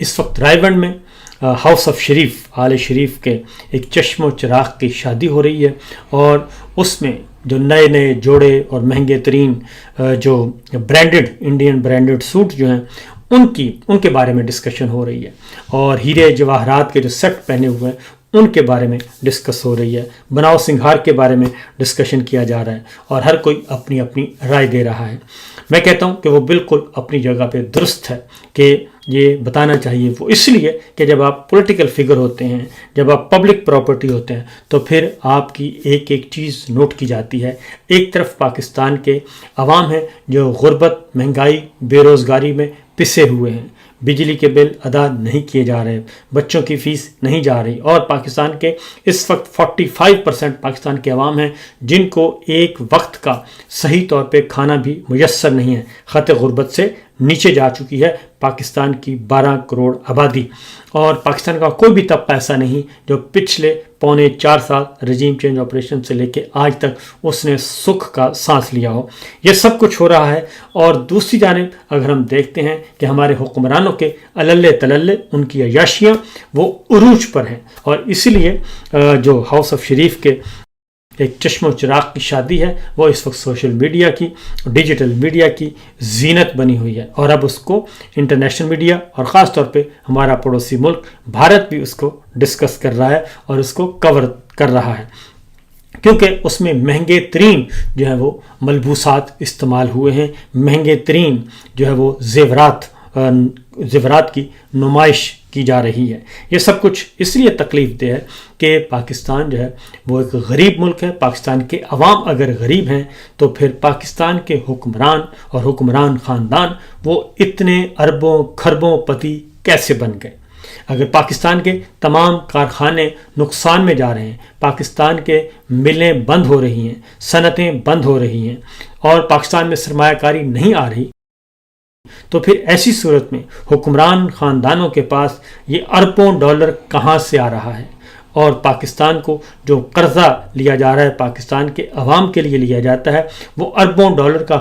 اس وقت رائے گنج میں house of شریف آل شریف کے ایک چشم و چراغ کی شادی ہو رہی ہے، اور اس میں جو نئے نئے جوڑے اور مہنگے ترین جو برانڈڈ انڈین برانڈڈ سوٹ جو ہیں ان کے بارے میں ڈسکشن ہو رہی ہے، اور ہیرے جواہرات کے جو سیٹ پہنے ہوئے ہیں ان کے بارے میں ڈسکس ہو رہی ہے، بناؤ سنگھار کے بارے میں ڈسکشن کیا جا رہا ہے، اور ہر کوئی اپنی اپنی رائے دے رہا ہے۔ میں کہتا ہوں کہ وہ بالکل اپنی جگہ پہ درست ہے کہ یہ بتانا چاہیے، وہ اس لیے کہ جب آپ پولیٹیکل فگر ہوتے ہیں، جب آپ پبلک پراپرٹی ہوتے ہیں، تو پھر آپ کی ایک ایک چیز نوٹ کی جاتی ہے۔ ایک طرف پاکستان کے عوام ہیں جو غربت، مہنگائی، بے روزگاری میں پسے ہوئے ہیں، بجلی کے بل ادا نہیں کیے جا رہے، بچوں کی فیس نہیں جا رہی، اور پاکستان کے اس وقت 45% پاکستان کے عوام ہیں جن کو ایک وقت کا صحیح طور پہ کھانا بھی میسر نہیں ہے۔ خط غربت سے نیچے جا چکی ہے پاکستان کی 12 کروڑ آبادی، اور پاکستان کا کوئی بھی طبقہ ایسا نہیں جو پچھلے 3.25 سال رجیم چینج آپریشن سے لے کے آج تک اس نے سکھ کا سانس لیا ہو۔ یہ سب کچھ ہو رہا ہے، اور دوسری جانب اگر ہم دیکھتے ہیں کہ ہمارے حکمرانوں کے عللے تللے ان کی عیاشیاں وہ عروج پر ہیں، اور اسی لیے جو ہاؤس آف شریف کے ایک چشم و چراغ کی شادی ہے وہ اس وقت سوشل میڈیا کی، ڈیجیٹل میڈیا کی زینت بنی ہوئی ہے، اور اب اس کو انٹرنیشنل میڈیا اور خاص طور پہ ہمارا پڑوسی ملک بھارت بھی اس کو ڈسکس کر رہا ہے اور اس کو کور کر رہا ہے، کیونکہ اس میں مہنگے ترین جو ہے وہ ملبوسات استعمال ہوئے ہیں، مہنگے ترین جو ہے وہ زیورات کی نمائش کی جا رہی ہے۔ یہ سب کچھ اس لیے تکلیف دہ ہے کہ پاکستان جو ہے وہ ایک غریب ملک ہے۔ پاکستان کے عوام اگر غریب ہیں تو پھر پاکستان کے حکمران اور حکمران خاندان وہ اتنے اربوں کھربوں پتی کیسے بن گئے؟ اگر پاکستان کے تمام کارخانے نقصان میں جا رہے ہیں، پاکستان کے ملیں بند ہو رہی ہیں، صنعتیں بند ہو رہی ہیں، اور پاکستان میں سرمایہ کاری نہیں آ رہی، تو پھر ایسی صورت میں حکمران خاندانوں کے پاس یہ اربوں ڈالر کہاں سے آ رہا ہے؟ اور پاکستان کو جو قرضہ لیا جا رہا ہے، پاکستان کے عوام کے لیے لیا جاتا ہے، وہ اربوں ڈالر کا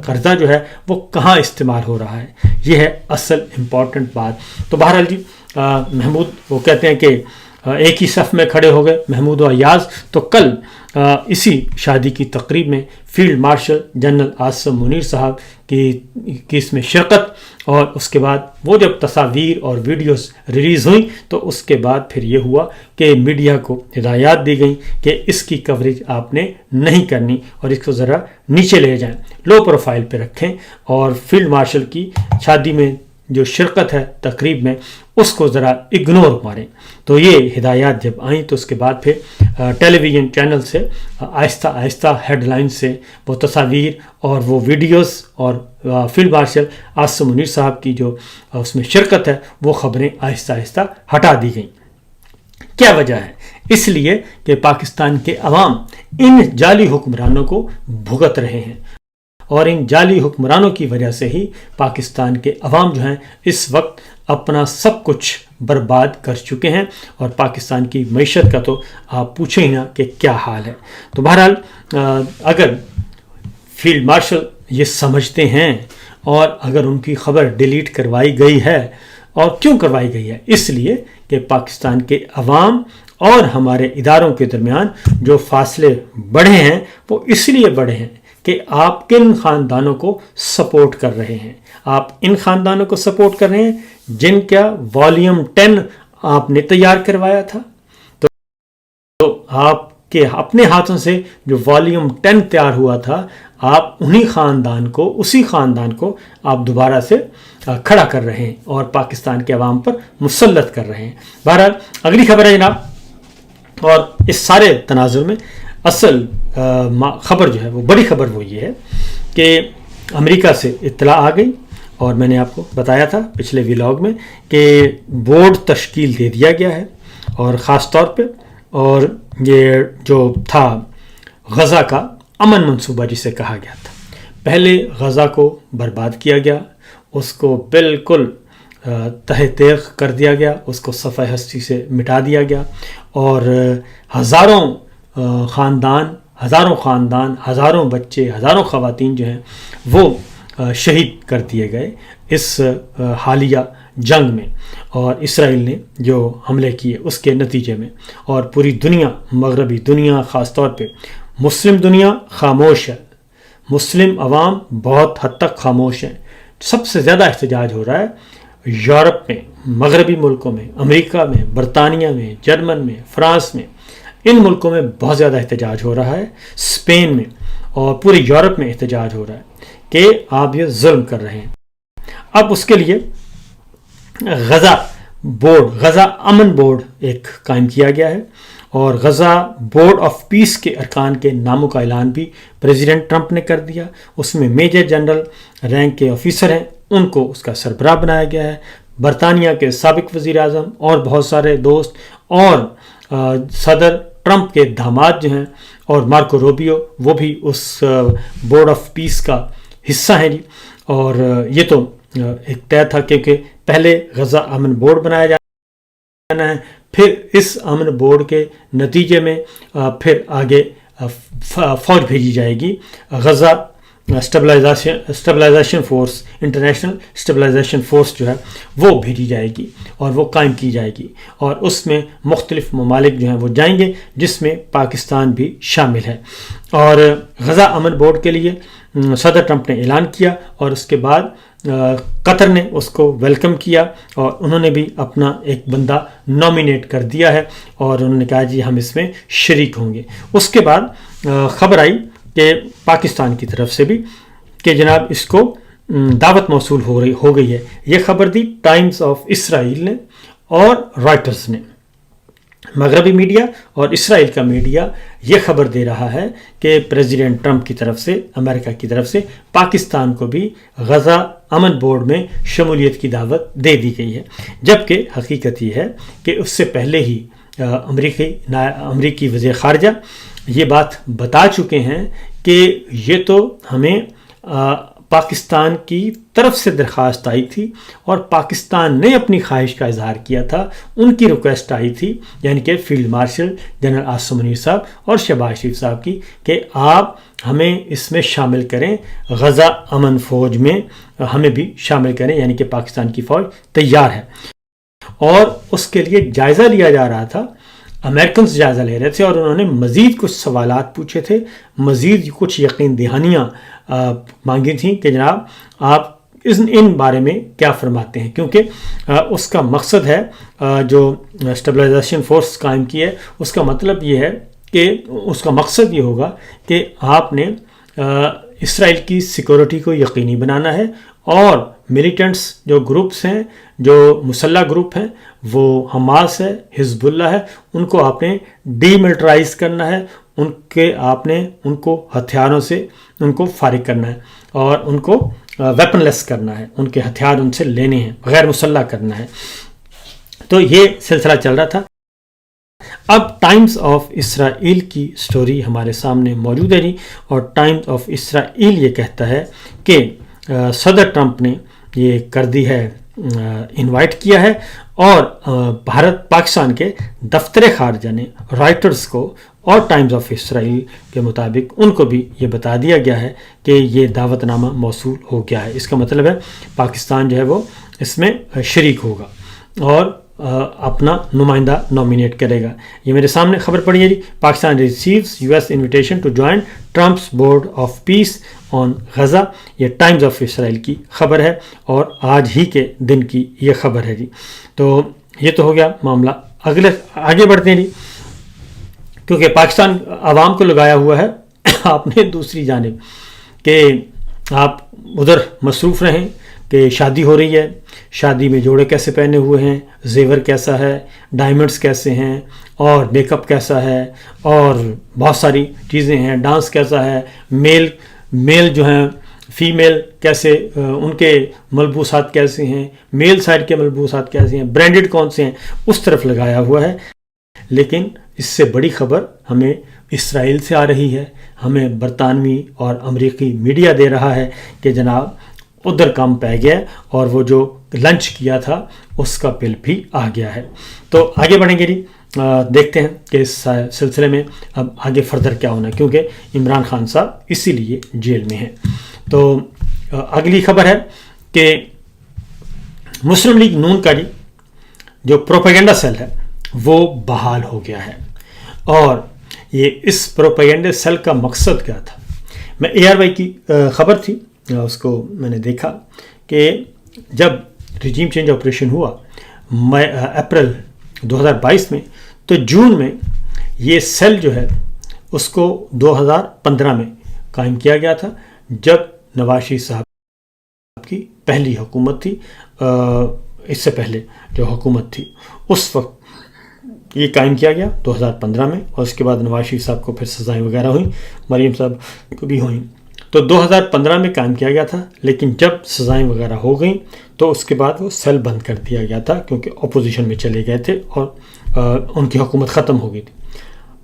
قرضہ جو ہے وہ کہاں استعمال ہو رہا ہے؟ یہ ہے اصل امپورٹنٹ بات۔ تو بہرحال جی محمود وہ کہتے ہیں کہ ایک ہی صف میں کھڑے ہو گئے محمود و ایاز، تو کل اسی شادی کی تقریب میں field marshal general Asim Munir صاحب کی اس میں شرکت، اور اس کے بعد وہ جب تصاویر اور ویڈیوز ریلیز ہوئیں تو اس کے بعد پھر یہ ہوا کہ میڈیا کو ہدایات دی گئیں کہ اس کی کوریج آپ نے نہیں کرنی، اور اس کو ذرا نیچے لے جائیں، لو پروفائل پہ رکھیں، اور فیلڈ مارشل کی شادی میں جو شرکت ہے تقریب میں اس کو ذرا اگنور ماریں۔ تو یہ ہدایات جب آئیں تو اس کے بعد پھر ٹیلی ویژن چینل سے آہستہ آہستہ ہیڈ لائن سے وہ تصاویر اور وہ ویڈیوز اور فیلڈ مارشل عاصم منیر صاحب کی جو اس میں شرکت ہے وہ خبریں آہستہ آہستہ ہٹا دی گئیں۔ کیا وجہ ہے؟ اس لیے کہ پاکستان کے عوام ان جعلی حکمرانوں کو بھگت رہے ہیں، اور ان جعلی حکمرانوں کی وجہ سے ہی پاکستان کے عوام جو ہیں اس وقت اپنا سب کچھ برباد کر چکے ہیں، اور پاکستان کی معیشت کا تو آپ پوچھیں ہی نہ کہ کیا حال ہے۔ تو بہرحال اگر فیلڈ مارشل یہ سمجھتے ہیں، اور اگر ان کی خبر ڈیلیٹ کروائی گئی ہے، اور کیوں کروائی گئی ہے؟ اس لیے کہ پاکستان کے عوام اور ہمارے اداروں کے درمیان جو فاصلے بڑھے ہیں وہ اس لیے بڑھے ہیں کہ آپ کن خاندانوں کو سپورٹ کر رہے ہیں۔ آپ ان خاندانوں کو سپورٹ کر رہے ہیں جن کا والیوم 10 آپ نے تیار کروایا تھا، تو آپ کے اپنے ہاتھوں سے جو والیوم 10 تیار ہوا تھا، آپ اسی خاندان کو آپ دوبارہ سے کھڑا کر رہے ہیں اور پاکستان کے عوام پر مسلط کر رہے ہیں۔ بہرحال اگلی خبر ہے جناب، اور اس سارے تناظر میں اصل خبر جو ہے وہ بڑی خبر وہ یہ ہے کہ امریکہ سے اطلاع آ گئی، اور میں نے آپ کو بتایا تھا پچھلے ویلاگ میں کہ بورڈ تشکیل دے دیا گیا ہے، اور خاص طور پہ اور یہ جو تھا غزہ کا امن منصوبہ جسے کہا گیا تھا، پہلے غزہ کو برباد کیا گیا، اس کو بالکل تہہ تیغ کر دیا گیا، اس کو صفحہ ہستی سے مٹا دیا گیا، اور ہزاروں خاندان، ہزاروں بچے، ہزاروں خواتین جو ہیں وہ شہید کر دیے گئے اس حالیہ جنگ میں اور اسرائیل نے جو حملے کیے اس کے نتیجے میں، اور پوری دنیا، مغربی دنیا خاص طور پہ مسلم دنیا خاموش ہے، مسلم عوام بہت حد تک خاموش ہیں۔ سب سے زیادہ احتجاج ہو رہا ہے یورپ میں، مغربی ملکوں میں، امریکہ میں، برطانیہ میں، جرمن میں، فرانس میں، ان ملکوں میں بہت زیادہ احتجاج ہو رہا ہے، اسپین میں اور پورے یورپ میں احتجاج ہو رہا ہے کہ آپ یہ ظلم کر رہے ہیں۔ اب اس کے لیے غزہ امن بورڈ ایک قائم کیا گیا ہے، اور غزہ بورڈ آف پیس کے ارکان کے ناموں کا اعلان بھی پریزیڈنٹ ٹرمپ نے کر دیا۔ اس میں میجر جنرل رینک کے آفیسر ہیں، ان کو اس کا سربراہ بنایا گیا ہے۔ برطانیہ کے سابق وزیر اعظم اور بہت سارے دوست اور صدر ٹرمپ کے داماد جو ہیں اور مارکو روبیو، وہ بھی اس بورڈ آف پیس کا حصہ ہیں جی۔ اور یہ تو ایک طے تھا کہ پہلے غزہ امن بورڈ بنایا جانا ہے، پھر اس امن بورڈ کے نتیجے میں پھر آگے فوج بھیجی جائے گی، Gaza stabilisation force, international stabilisation force جو ہے وہ بھیجی جائے گی اور وہ قائم کی جائے گی، اور اس میں مختلف ممالک جو ہیں وہ جائیں گے، جس میں پاکستان بھی شامل ہے۔ اور غزہ امن بورڈ کے لیے صدر ٹرمپ نے اعلان کیا، اور اس کے بعد قطر نے اس کو ویلکم کیا، اور انہوں نے بھی اپنا ایک بندہ نامینیٹ کر دیا ہے، اور انہوں نے کہا جی ہم اس میں شریک ہوں گے۔ اس کے بعد خبر آئی کہ پاکستان کی طرف سے بھی کہ جناب اس کو دعوت موصول ہو گئی ہے۔ یہ خبر دی ٹائمز آف اسرائیل نے اور رائٹرز نے۔ مغربی میڈیا اور اسرائیل کا میڈیا یہ خبر دے رہا ہے کہ پریزیڈنٹ ٹرمپ کی طرف سے، امریکہ کی طرف سے پاکستان کو بھی غزہ امن بورڈ میں شمولیت کی دعوت دے دی گئی ہے، جبکہ حقیقت یہ ہے کہ اس سے پہلے ہی امریکی وزیر خارجہ یہ بات بتا چکے ہیں کہ یہ تو ہمیں پاکستان کی طرف سے درخواست آئی تھی اور پاکستان نے اپنی خواہش کا اظہار کیا تھا، ان کی ریکویسٹ آئی تھی، یعنی کہ field marshal general Asim Munir صاحب اور شہباز شریف صاحب کی، کہ آپ ہمیں اس میں شامل کریں، غزہ امن فوج میں ہمیں بھی شامل کریں، یعنی کہ پاکستان کی فوج تیار ہے۔ اور اس کے لیے جائزہ لیا جا رہا تھا، امریکنز جائزہ لے رہے تھے، اور انہوں نے مزید کچھ سوالات پوچھے تھے، مزید کچھ یقین دہانیاں مانگی تھیں کہ جناب آپ ان بارے میں کیا فرماتے ہیں، کیونکہ اس کا مقصد ہے جو اسٹیبلائزیشن فورس قائم کی ہے، اس کا مطلب یہ ہے کہ اس کا مقصد یہ ہوگا کہ آپ نے اسرائیل کی سیکورٹی کو یقینی بنانا ہے، اور ملیٹنٹس جو گروپس ہیں، جو مسلح گروپ ہیں، وہ حماس ہے، حزب اللہ ہے، ان کو آپ نے ڈی ملٹرائز کرنا ہے، ان کو ہتھیاروں سے ان کو فارغ کرنا ہے، اور ان کو ویپن لیس کرنا ہے، ان کے ہتھیار ان سے لینے ہیں، غیر مسلح کرنا ہے۔ تو یہ سلسلہ چل رہا تھا۔ اب ٹائمز آف اسرائیل کی سٹوری ہمارے سامنے موجود ہے، اور ٹائمز آف اسرائیل یہ کہتا ہے کہ صدر ٹرمپ نے یہ کر دی ہے، انوائٹ کیا ہے، اور پاکستان کے دفتر خارجہ نے رائٹرز کو اور ٹائمز آف اسرائیل کے مطابق ان کو بھی یہ بتا دیا گیا ہے کہ یہ دعوت نامہ موصول ہو گیا ہے۔ اس کا مطلب ہے پاکستان جو ہے وہ اس میں شریک ہوگا اور اپنا نمائندہ نامینیٹ کرے گا۔ یہ میرے سامنے خبر پڑی ہے جی، Pakistan receives US invitation to join Trump's board of peace on Gaza. یہ ٹائمز آف اسرائیل کی خبر ہے، اور آج ہی کے دن کی یہ خبر ہے جی۔ تو یہ تو ہو گیا معاملہ۔ آگے بڑھتے ہیں جی، کیونکہ پاکستان عوام کو لگایا ہوا ہے آپ نے دوسری جانب کہ آپ ادھر مصروف رہیں کہ شادی ہو رہی ہے، شادی میں جوڑے کیسے پہنے ہوئے ہیں، زیور کیسا ہے، ڈائمنڈز کیسے ہیں، اور میک اپ کیسا ہے، اور بہت ساری چیزیں ہیں، ڈانس کیسا ہے، میل جو ہیں، فیمیل کیسے، ان کے ملبوسات کیسے ہیں، میل سائڈ کے ملبوسات کیسے ہیں، برانڈڈ کون سے ہیں، اس طرف لگایا ہوا ہے۔ لیکن اس سے بڑی خبر ہمیں اسرائیل سے آ رہی ہے، ہمیں برطانوی اور امریکی میڈیا دے رہا ہے کہ جناب ادھر کام پہ گیا، اور وہ جو لنچ کیا تھا اس کا بل بھی آ گیا ہے۔ تو آگے بڑھیں گے جی، دیکھتے ہیں کہ اس سلسلے میں اب آگے فردر کیا ہونا ہے، کیونکہ عمران خان صاحب اسی لیے جیل میں ہیں۔ تو اگلی خبر ہے کہ مسلم لیگ نون کا جو پروپیگنڈا سیل ہے وہ بحال ہو گیا ہے. اور یہ اس پروپیگنڈا سیل کا مقصد کیا تھا؟ میں ARY کی خبر تھی، اس کو میں نے دیکھا کہ جب رجیم چینج آپریشن ہوا اپریل 2022 میں، تو جون میں یہ سیل جو ہے اس کو 2015 میں قائم کیا گیا تھا، جب نواز شریف صاحب کی پہلی حکومت تھی. اس سے پہلے جو حکومت تھی اس وقت یہ قائم کیا گیا 2015 میں، اور اس کے بعد نواز شریف صاحب کو پھر سزائیں وغیرہ ہوئیں، مریم صاحب کو بھی ہوئیں. تو 2015 میں قائم کیا گیا تھا، لیکن جب سزائیں وغیرہ ہو گئیں تو اس کے بعد وہ سیل بند کر دیا گیا تھا، کیونکہ اپوزیشن میں چلے گئے تھے اور ان کی حکومت ختم ہو گئی تھی.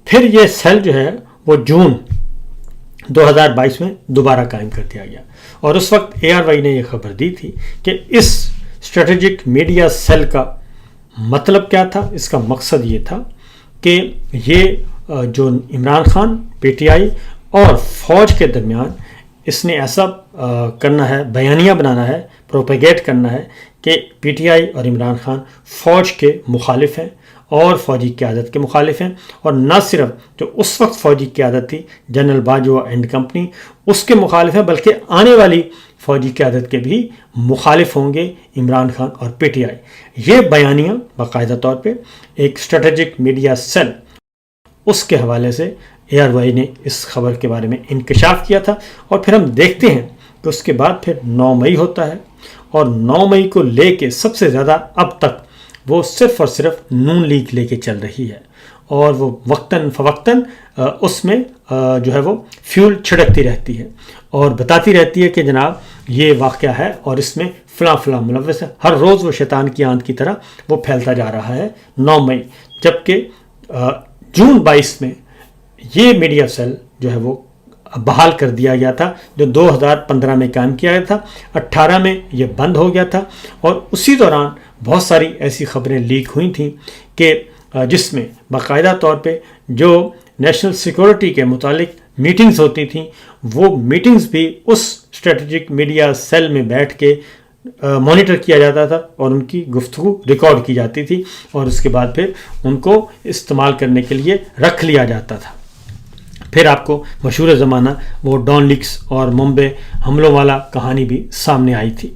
پھر یہ سیل جو ہے وہ جون 2022 میں دوبارہ قائم کر دیا گیا. اور اس وقت ARY نے یہ خبر دی تھی کہ اس اسٹریٹجک میڈیا سیل کا مطلب کیا تھا، اس کا مقصد یہ تھا کہ یہ جو عمران خان، PTI اور فوج کے درمیان اس نے ایسا کرنا ہے، بیانیہ بنانا ہے، پروپیگیٹ کرنا ہے کہ PTI اور عمران خان فوج کے مخالف ہیں اور فوجی قیادت کے مخالف ہیں، اور نہ صرف جو اس وقت فوجی قیادت تھی جنرل باجوہ اینڈ کمپنی اس کے مخالف ہیں، بلکہ آنے والی فوجی قیادت کے بھی مخالف ہوں گے عمران خان اور PTI. یہ بیانیہ باقاعدہ طور پہ ایک اسٹریٹجک میڈیا سیل، اس کے حوالے سے ARY نے اس خبر کے بارے میں انکشاف کیا تھا. اور پھر ہم دیکھتے ہیں کہ اس کے بعد پھر 9 مئی ہوتا ہے، اور 9 مئی کو لے کے سب سے زیادہ اب تک وہ صرف اور صرف نون لیگ لے کے چل رہی ہے، اور وہ وقتاً فوقتاً اس میں جو ہے وہ فیول چھڑکتی رہتی ہے اور بتاتی رہتی ہے کہ جناب یہ واقعہ ہے اور اس میں فلاں فلاں ملوث ہے. ہر روز وہ شیطان کی آنت کی طرح وہ پھیلتا جا رہا ہے. 9 مئی جبکہ جون 22 میں یہ میڈیا سیل جو ہے وہ بحال کر دیا گیا تھا، جو 2015 میں قائم کیا گیا تھا. 18 میں یہ بند ہو گیا تھا، اور اسی دوران بہت ساری ایسی خبریں لیک ہوئی تھیں کہ جس میں باقاعدہ طور پہ جو نیشنل سیکورٹی کے متعلق میٹنگز ہوتی تھیں، وہ میٹنگز بھی اس اسٹریٹجک میڈیا سیل میں بیٹھ کے مانیٹر کیا جاتا تھا، اور ان کی گفتگو ریکارڈ کی جاتی تھی، اور اس کے بعد پھر ان کو استعمال کرنے کے لیے رکھ لیا جاتا تھا. پھر آپ کو مشہور زمانہ وہ ڈان لیکس اور ممبئی حملوں والا کہانی بھی سامنے آئی تھی.